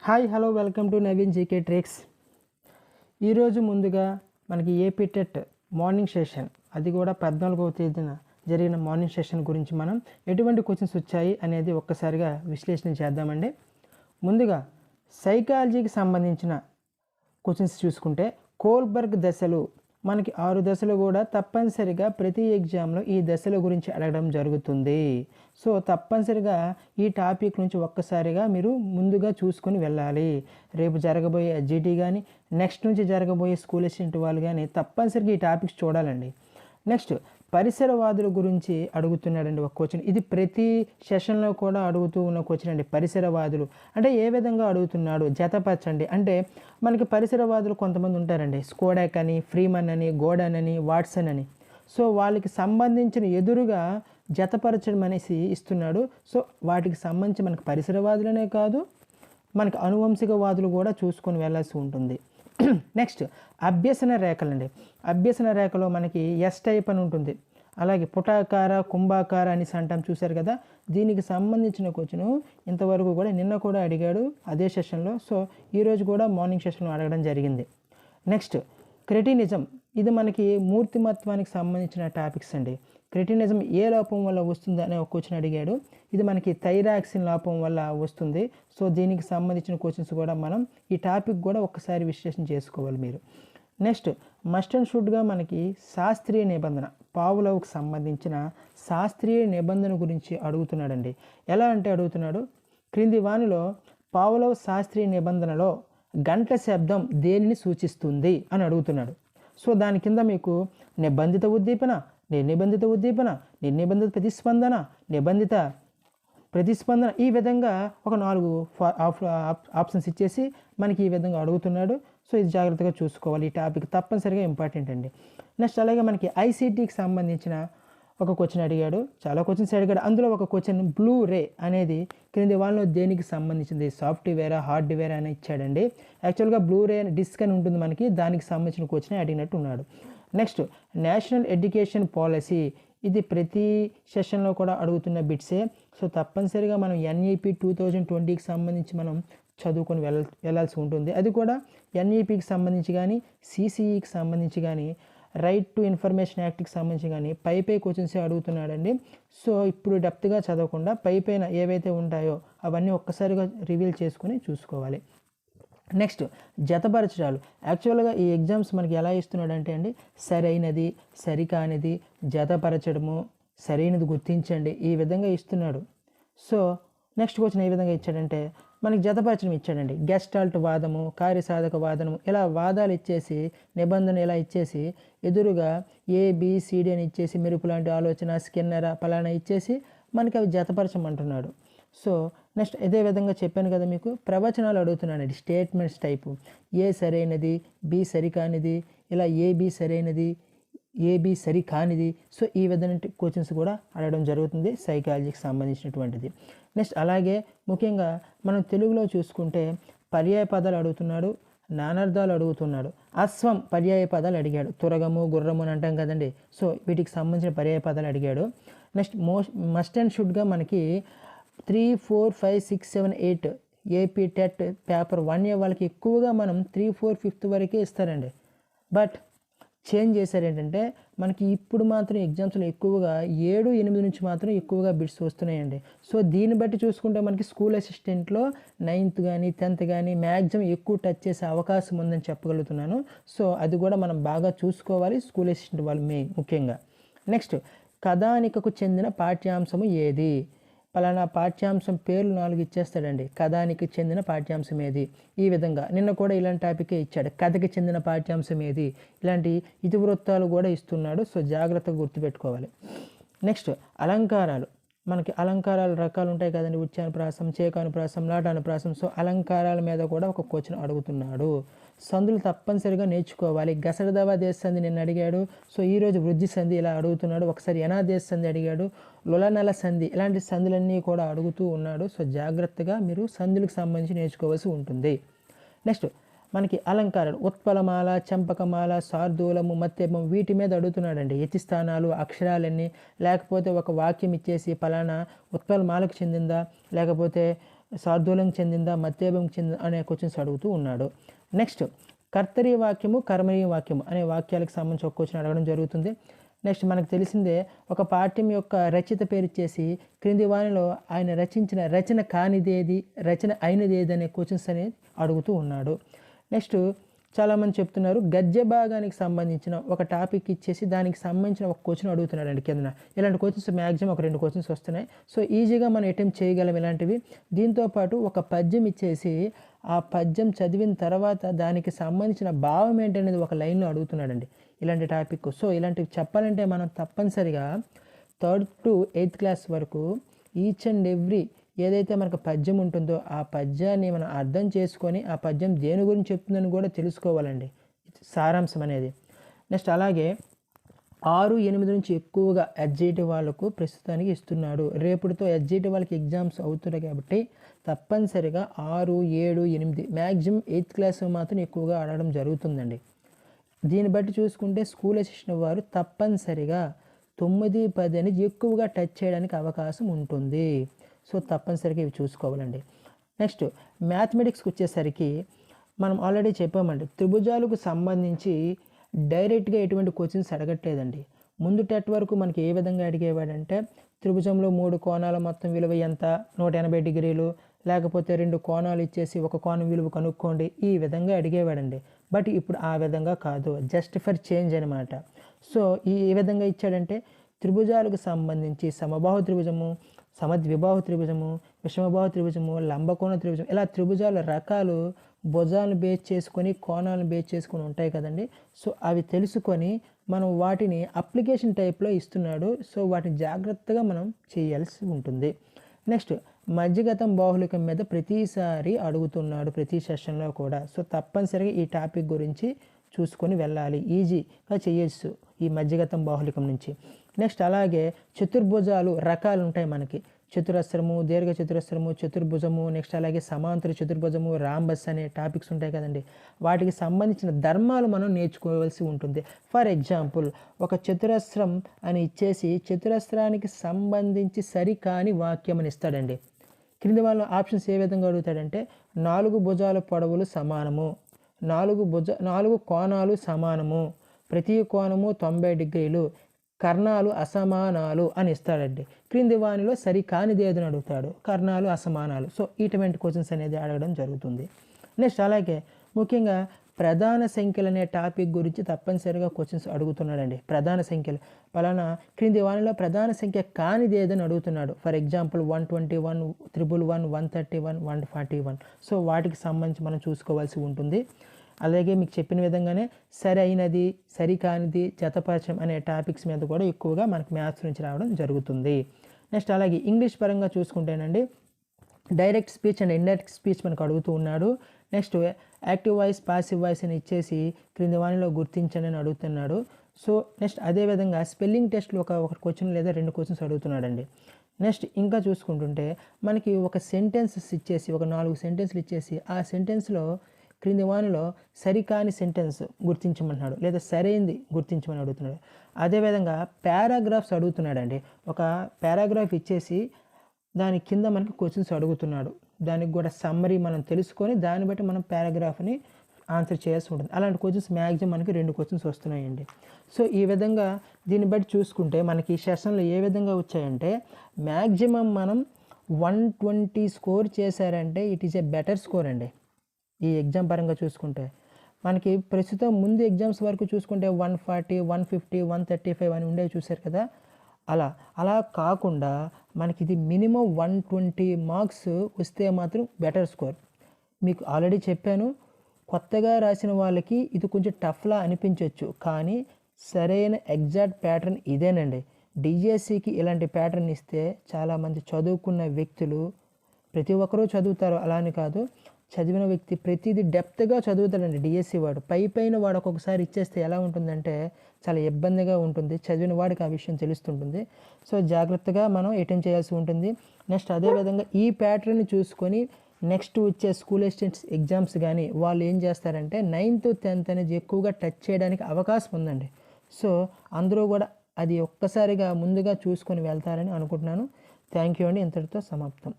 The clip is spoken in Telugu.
Hi hello welcome to Naveen GK tricks. ఈరోజు ముందుగా మనకి ఏపీ టెట్ మార్నింగ్ సెషన్, అది కూడా 14వ తేదీన జరిగిన మార్నింగ్ సెషన్ గురించి మనం ఎటువంటి క్వశ్చన్స్ వచ్చాయి అనేది ఒక్కసారిగా విశ్లేషణ చేద్దామండి. ముందుగా సైకాలజీకి సంబంధించిన క్వశ్చన్స్ చూసుకుంటే కోల్బర్గ్ దశలు, మనకి 6 దశలు కూడా తప్పనిసరిగా ప్రతి ఎగ్జామ్లో ఈ దశల గురించి అడగడం జరుగుతుంది. సో తప్పనిసరిగా ఈ టాపిక్ నుంచి ఒక్కసారిగా మీరు ముందుగా చూసుకొని వెళ్ళాలి. రేపు జరగబోయే జీటీ కానీ నెక్స్ట్ నుంచి జరగబోయే స్కూల్ అసిస్టెంట్ వాళ్ళు కానీ తప్పనిసరిగా ఈ టాపిక్స్ చూడాలండి. నెక్స్ట్ పరిసరవాదుల గురించి అడుగుతున్నాడండి ఒక క్వశ్చన్. ఇది ప్రతి సెషన్లో కూడా అడుగుతూ ఉన్న క్వశ్చన్ అండి. పరిసరవాదులు అంటే ఏ విధంగా అడుగుతున్నాడు జతపరచండి. అంటే మనకి పరిసరవాదులు కొంతమంది ఉంటారండి, స్కోడాక్ అని, ఫ్రీమన్ అని, గోర్డన్ అని, వాట్సన్ అని. సో వాళ్ళకి సంబంధించిన ఎదురుగా జతపరచడం అనేసి ఇస్తున్నాడు. సో వాటికి సంబంధించి మనకి పరిసరవాదులనే కాదు, మనకి అనువంశికవాదులు కూడా చూసుకొని వెళ్ళాల్సి ఉంటుంది. నెక్స్ట్ అభ్యసన రేఖలండి. అభ్యసన రేఖలో మనకి ఎస్ టైప్ అని ఉంటుంది, అలాగే పుటాకార, కుంభాకార అని అంటాం, చూశారు కదా. దీనికి సంబంధించిన క్వశ్చన్ ఇంతవరకు కూడా నిన్న కూడా అడిగాడు అదే సెషన్లో. సో ఈరోజు కూడా మార్నింగ్ సెషన్లో అడగడం జరిగింది. నెక్స్ట్ క్రెటినిజం, ఇది మనకి మూర్తిమత్వానికి సంబంధించిన టాపిక్స్ అండి. క్రెటినిజం ఏ లోపం వల్ల వస్తుంది అనే ఒక క్వశ్చన్ అడిగాడు. ఇది మనకి థైరాక్సిన్ లోపం వల్ల వస్తుంది. సో దీనికి సంబంధించిన క్వశ్చన్స్ కూడా మనం ఈ టాపిక్ కూడా ఒక్కసారి విశ్లేషణ చేసుకోవాలి మీరు. నెక్స్ట్ మస్ట్ అండ్ షుడ్గా మనకి శాస్త్రీయ నిబంధన, పావులవ్కి సంబంధించిన శాస్త్రీయ నిబంధన గురించి అడుగుతున్నాడండి. ఎలా అంటే అడుగుతున్నాడు, క్రింది వానిలో పావులవ్ శాస్త్రీయ నిబంధనలో గంట శబ్దం దేనిని సూచిస్తుంది అని అడుగుతున్నాడు. సో దాని కింద మీకు నిబంధిత ఉద్దీపన, నిర్నిబంధిత ఉద్దీపన, నిర్నిబంధిత ప్రతిస్పందన, నిబంధిత ప్రతిస్పందన, ఈ విధంగా ఒక 4 ఆప్షన్స్ ఇచ్చేసి మనకి ఈ విధంగా అడుగుతున్నాడు. సో ఇది జాగ్రత్తగా చూసుకోవాలి. ఈ టాపిక్ తప్పనిసరిగా ఇంపార్టెంట్ అండి. నెక్స్ట్ అలాగే మనకి ఐసీటీకి సంబంధించిన ఒక క్వశ్చన్ అడిగాడు, చాలా క్వశ్చన్స్ అడిగాడు. అందులో ఒక క్వశ్చన్ బ్లూ రే అనేది క్రింది వాళ్ళలో దేనికి సంబంధించింది, సాఫ్ట్వేరా హార్డ్వేర్ అని ఇచ్చాడండి. యాక్చువల్గా బ్లూ రే డిస్క్ అని ఉంటుంది మనకి, దానికి సంబంధించిన క్వశ్చన్ అడిగినట్టు ఉన్నాడు. నెక్స్ట్ నేషనల్ ఎడ్యుకేషన్ పాలసీ, ఇది ప్రతి సెషన్లో కూడా అడుగుతున్న బిట్సే. సో తప్పనిసరిగా మనం ఎన్ఈపి 2020కి సంబంధించి మనం చదువుకొని వెళ్ళాల్సి ఉంటుంది. అది కూడా ఎన్ఈపికి సంబంధించి కానీ, సిసిఈకి సంబంధించి కానీ, రైట్ టు ఇన్ఫర్మేషన్ యాక్ట్కి సంబంధించి కానీ పై క్వశ్చన్సే అడుగుతున్నాడండి. సో ఇప్పుడు డెప్త్గా చదవకుండా పైన ఏవైతే ఉంటాయో అవన్నీ ఒక్కసారిగా రివీల్ చేసుకొని చూసుకోవాలి. నెక్స్ట్ జతపరచడాలు. యాక్చువల్గా ఈ ఎగ్జామ్స్ మనకి ఎలా ఇస్తున్నాడంటే అండి, సరైనది, సరికానిది, జతపరచడము, సరైనది గుర్తించండి, ఈ విధంగా ఇస్తున్నాడు. సో నెక్స్ట్ క్వశ్చన్ ఏ విధంగా ఇచ్చాడంటే మనకి జతపరచడం ఇచ్చాడండి. గెస్టాల్ట్ వాదము, కార్యసాధక వాదనము, ఇలా వాదాలు ఇచ్చేసి నిబంధన ఇలా ఇచ్చేసి ఎదురుగా ఏబిసిడి అని ఇచ్చేసి మెరుపు లాంటి ఆలోచన, స్కిన్నర పలానా ఇచ్చేసి మనకి అవి జతపరచమంటున్నాడు. సో నెక్స్ట్ ఇదే విధంగా చెప్పాను కదా మీకు, ప్రవచనాలు అడుగుతున్నానండి. స్టేట్మెంట్స్ టైపు ఏ సరైనది, బి సరికానిది, ఇలా ఏబి సరైనది, ఏబి సరికానిది. సో ఈ విధమైన క్వశ్చన్స్ కూడా అడగడం జరుగుతుంది సైకాలజీకి సంబంధించినటువంటిది. నెక్స్ట్ అలాగే ముఖ్యంగా మనం తెలుగులో చూసుకుంటే పర్యాయ పదాలు అడుగుతున్నాడు, నానార్థాలు అడుగుతున్నాడు. అశ్వం పర్యాయ పదాలు అడిగాడు, తురగము, గుర్రము అని అంటాం కదండి. సో వీటికి సంబంధించిన పర్యాయ పదాలు అడిగాడు. నెక్స్ట్ మస్ట్ అండ్ షుడ్గా మనకి 3, 4, 5, 6, 7, 8 ఏపీ టెట్ పేపర్ 1A వాళ్ళకి ఎక్కువగా మనం 3, 4, 5th వరకే ఇస్తారండి. బట్ చేంజ్ చేశారు ఏంటంటే మనకి ఇప్పుడు మాత్రం ఎగ్జామ్స్లో ఎక్కువగా 7, 8 నుంచి మాత్రం ఎక్కువగా బిట్స్ వస్తున్నాయండి. సో దీన్ని బట్టి చూసుకుంటే మనకి స్కూల్ అసిస్టెంట్లో 9th కానీ 10th కానీ మ్యాక్సిమం ఎక్కువ టచ్ చేసే అవకాశం ఉందని చెప్పగలుగుతున్నాను. సో అది కూడా మనం బాగా చూసుకోవాలి స్కూల్ అసిస్టెంట్ వాళ్ళు ముఖ్యంగా. నెక్స్ట్ కథానికకు చెందిన పాఠ్యాంశము ఏది, పలానా పాఠ్యాంశం పేర్లు 4 ఇచ్చేస్తాడండి. కథానికి చెందిన పాఠ్యాంశం ఏది, ఈ విధంగా నిన్న కూడా ఇలాంటి టాపికే ఇచ్చాడు. కథకి చెందిన పాఠ్యాంశం ఏది, ఇలాంటి ఇతివృత్తాలు కూడా ఇస్తున్నాడు. సో జాగ్రత్తగా గుర్తుపెట్టుకోవాలి. నెక్స్ట్ అలంకారాలు, మనకి అలంకారాల రకాలు ఉంటాయి కదండి, ఉచ్చానుప్రాసం, చేకానుప్రాసం, లాటానుప్రాసం. సో అలంకారాల మీద కూడా ఒక క్వశ్చన్ అడుగుతున్నాడు. సందులు తప్పనిసరిగా నేర్చుకోవాలి. గసడదవ దేశ సంధి నిన్న అడిగాడు. సో ఈరోజు వృద్ధి సంధి ఇలా అడుగుతున్నాడు. ఒకసారి ఎనా దేశ సంధి అడిగాడు, లొలనల సంధి, ఇలాంటి సంధులన్నీ కూడా అడుగుతూ ఉన్నాడు. సో జాగ్రత్తగా మీరు సంధులకు సంబంధించి నేర్చుకోవాల్సి ఉంటుంది. నెక్స్ట్ మనకి అలంకారాలు ఉత్పలమాల, చంపకమాల, శార్దూలము, మత్తెపం, వీటి మీద అడుగుతున్నాడండి. యతిస్థానాలు, అక్షరాలన్నీ, లేకపోతే ఒక వాక్యం ఇచ్చేసి పలానా ఉత్పలమాలకు చెందిందా, లేకపోతే శార్దూలం చెందిందా, మత్తేభం చెందిందా అనే క్వశ్చన్స్ అడుగుతూ ఉన్నాడు. నెక్స్ట్ కర్తరి వాక్యము, కర్మణీ వాక్యము అనే వాక్యాలకు సంబంధించి ఒక క్వశ్చన్ అడగడం జరుగుతుంది. నెక్స్ట్ మనకు తెలిసిందే ఒక పాఠ్యం యొక్క రచయిత పేరు ఇచ్చేసి క్రింది వానిలో ఆయన రచించిన రచన కానిదేది, రచన అయినదేది అనే క్వశ్చన్స్ అనేది అడుగుతూ ఉన్నాడు. నెక్స్ట్ చాలామంది చెప్తున్నారు గద్య భాగానికి సంబంధించిన ఒక టాపిక్ ఇచ్చేసి దానికి సంబంధించిన ఒక క్వశ్చన్ అడుగుతున్నాడు అండి కింద. ఇలాంటి క్వశ్చన్స్ మ్యాక్సిమం ఒక 2 క్వశ్చన్స్ వస్తున్నాయి. సో ఈజీగా మనం అటెంప్ట్ చేయగలం ఇలాంటివి. దీంతోపాటు ఒక పద్యం ఇచ్చేసి ఆ పద్యం చదివిన తర్వాత దానికి సంబంధించిన భావం ఏంటనేది ఒక లైన్లో అడుగుతున్నాడండి ఇలాంటి టాపిక్. సో ఇలాంటివి చెప్పాలంటే మనం తప్పనిసరిగా 3rd to 8th క్లాస్ వరకు ఈచ్ అండ్ ఎవ్రీ ఏదైతే మనకు పద్యం ఉంటుందో ఆ పద్యాన్ని మనం అర్థం చేసుకొని ఆ పద్యం దేని గురించి చెప్తుందని కూడా తెలుసుకోవాలండి సారాంశం అనేది. నెక్స్ట్ అలాగే 6, 8 నుంచి ఎక్కువగా ఎస్జిటి వాళ్ళకు ప్రస్తుతానికి ఇస్తున్నాడు. రేపుటితో ఎస్జిటి వాళ్ళకి ఎగ్జామ్స్ అవుతున్నాయి కాబట్టి తప్పనిసరిగా 6, 7, 8 మ్యాక్సిమం 8th క్లాస్ మాత్రం ఎక్కువగా ఆడడం జరుగుతుందండి. దీన్ని బట్టి చూసుకుంటే స్కూల్ అసిస్టెంట్ వారు తప్పనిసరిగా 9, 10 అనేది ఎక్కువగా టచ్ చేయడానికి అవకాశం ఉంటుంది. సో తప్పనిసరిగా ఇవి చూసుకోవాలండి. నెక్స్ట్ మ్యాథమెటిక్స్కి వచ్చేసరికి మనం ఆల్రెడీ చెప్పామండి త్రిభుజాలకు సంబంధించి డైరెక్ట్గా ఎటువంటి క్వశ్చన్స్ అడగట్లేదండి. ముందు టెట్ వరకు మనకి ఏ విధంగా అడిగేవాడంటే త్రిభుజంలో 3 కోణాల మొత్తం విలువ ఎంత, 180 డిగ్రీలు, లేకపోతే 2 కోణాలు ఇచ్చేసి ఒక కోణం విలువ కనుక్కోండి, ఈ విధంగా అడిగేవాడండి. బట్ ఇప్పుడు ఆ విధంగా కాదు, జస్ట్ ఫర్ చేంజ్ అనమాట. సో ఈ విధంగా ఇచ్చాడంటే త్రిభుజాలకు సంబంధించి సమబాహు త్రిభుజము, సమద్విబాహు త్రిభుజము, విషమబాహు త్రిభుజము, లంబకోణ త్రిభుజం, ఇలా త్రిభుజాల రకాలు భుజాలను బేస్ చేసుకొని కోణాలను బేస్ చేసుకొని ఉంటాయి కదండి. సో అవి తెలుసుకొని మనం వాటిని అప్లికేషన్ టైప్లో ఇస్తున్నాడు. సో వాటిని జాగ్రత్తగా మనం చేయాల్సి ఉంటుంది. నెక్స్ట్ మధ్యగతం బాహుళికం మీద ప్రతిసారి అడుగుతున్నాడు ప్రతి సెషన్లో కూడా. సో తప్పనిసరిగా ఈ టాపిక్ గురించి చూసుకొని వెళ్ళాలి, ఈజీగా చేయొచ్చు ఈ మధ్యగతం బాహుళికం నుంచి. నెక్స్ట్ అలాగే చతుర్భుజాలు రకాలు ఉంటాయి మనకి, చతురస్రము, దీర్ఘ చతురస్రము, చతుర్భుజము, నెక్స్ట్ అలాగే సమాంతర చతుర్భుజము, రాంబస్ అనే టాపిక్స్ ఉంటాయి కదండి. వాటికి సంబంధించిన ధర్మాలు మనం నేర్చుకోవాల్సి ఉంటుంది. ఫర్ ఎగ్జాంపుల్ ఒక చతురస్రం అని ఇచ్చేసి చతురస్రానికి సంబంధించి సరికాని వాక్యం అని ఇస్తాడండి. క్రింది వాళ్ళ ఆప్షన్స్ ఏ విధంగా అడుగుతాడంటే 4 భుజాల పొడవులు సమానము, 4 కోణాలు సమానము, ప్రతి కోణము 90 డిగ్రీలు, కర్ణాలు అసమానాలు అని ఇస్తాడండి. క్రింది వానిలో సరికానిది ఏదని అడుగుతాడు, కర్ణాలు అసమానాలు. సో ఇటువంటి క్వశ్చన్స్ అనేది అడగడం జరుగుతుంది. నెక్స్ట్ అలాగే ముఖ్యంగా ప్రధాన సంఖ్యలు అనే టాపిక్ గురించి తప్పనిసరిగా క్వశ్చన్స్ అడుగుతున్నాడండి. ప్రధాన సంఖ్యలు పలానా క్రింది వానిలో ప్రధాన సంఖ్య కానిది ఏదని అడుగుతున్నాడు. For example 121, 111, 131, 141. సో వాటికి సంబంధించి మనం చూసుకోవాల్సి ఉంటుంది. అలాగే మీకు చెప్పిన విధంగానే సరి అయినది, సరికానిది, జతపరచం అనే టాపిక్స్ మీద కూడా ఎక్కువగా మనకు మ్యాథ్స్ నుంచి రావడం జరుగుతుంది. నెక్స్ట్ అలాగే ఇంగ్లీష్ పరంగా చూసుకుంటేనండి direct speech and indirect speech మనకు అడుగుతూ ఉన్నాడు. Next active voice, passive voice అని ఇచ్చేసి క్రింది వానిలో గుర్తించండి అని అడుగుతున్నాడు. సో నెక్స్ట్ అదేవిధంగా స్పెల్లింగ్ టెస్ట్లో ఒక క్వశ్చన్ లేదా 2 క్వశ్చన్స్ అడుగుతున్నాడండి. నెక్స్ట్ ఇంకా చూసుకుంటుంటే మనకి ఒక సెంటెన్సెస్ ఇచ్చేసి ఒక 4 సెంటెన్స్లు ఇచ్చేసి ఆ సెంటెన్స్లో క్రింది వానిలో సరికాని సెంటెన్స్ గుర్తించమన్నాడు లేదా సరైంది గుర్తించమని అడుగుతున్నాడు. అదేవిధంగా పారాగ్రాఫ్స్ అడుగుతున్నాడండి. ఒక పారాగ్రాఫ్ ఇచ్చేసి దాని కింద మనకి క్వశ్చన్స్ అడుగుతున్నాడు. దానికి కూడా సమ్మరీ మనం తెలుసుకొని దాన్ని బట్టి మనం పారాగ్రాఫ్ని ఆన్సర్ చేయాల్సి ఉంటుంది. అలాంటి క్వశ్చన్స్ మ్యాక్సిమం మనకి 2 క్వశ్చన్స్ వస్తున్నాయండి. సో ఈ విధంగా దీన్ని బట్టి చూసుకుంటే మనకి ఈ సెషన్లో ఏ విధంగా వచ్చాయంటే మ్యాక్సిమం మనం 120 స్కోర్ చేశారంటే it is a better score అండి. ఈ ఎగ్జామ్ పరంగా చూసుకుంటే మనకి ప్రస్తుతం ముందు ఎగ్జామ్స్ వరకు చూసుకుంటే 140, 150, 135 అని ఉండేవి చూశారు కదా. అలా కాకుండా మనకి ఇది మినిమం 120 మార్క్స్ వస్తే మాత్రం బెటర్ స్కోర్. మీకు ఆల్రెడీ చెప్పాను, కొత్తగా రాసిన వాళ్ళకి ఇది కొంచెం టఫ్లా అనిపించవచ్చు, కానీ సరైన ఎగ్జాక్ట్ ప్యాటర్న్ ఇదేనండి. డిఎస్సికి ఇలాంటి ప్యాటర్న్ ఇస్తే చాలామంది చదువుకున్న వ్యక్తులు ప్రతి ఒక్కరూ చదువుతారు, అలా అని కాదు, చదివిన వ్యక్తి ప్రతిదీ డెప్త్గా చదువుతాడండి. డిఎస్సి వాడు పైన వాడు ఒక్కొక్కసారి ఇచ్చేస్తే ఎలా ఉంటుందంటే చాలా ఇబ్బందిగా ఉంటుంది, చదివిన వాడికి ఆ విషయం తెలుస్తుంటుంది. సో జాగ్రత్తగా మనం అటెంప్ట్ చేయాల్సి ఉంటుంది. నెక్స్ట్ అదేవిధంగా ఈ ప్యాటర్న్ని చూసుకొని నెక్స్ట్ వచ్చే స్కూల్ అసిస్టెంట్స్ ఎగ్జామ్స్ కానీ వాళ్ళు ఏం చేస్తారంటే 9th, 10th అనేది ఎక్కువగా టచ్ చేయడానికి అవకాశం ఉందండి. సో అందరూ కూడా అది ఒక్కసారిగా ముందుగా చూసుకొని వెళ్తారని అనుకుంటున్నాను. థ్యాంక్ యూ అండి. ఇంతటితో సమాప్తం.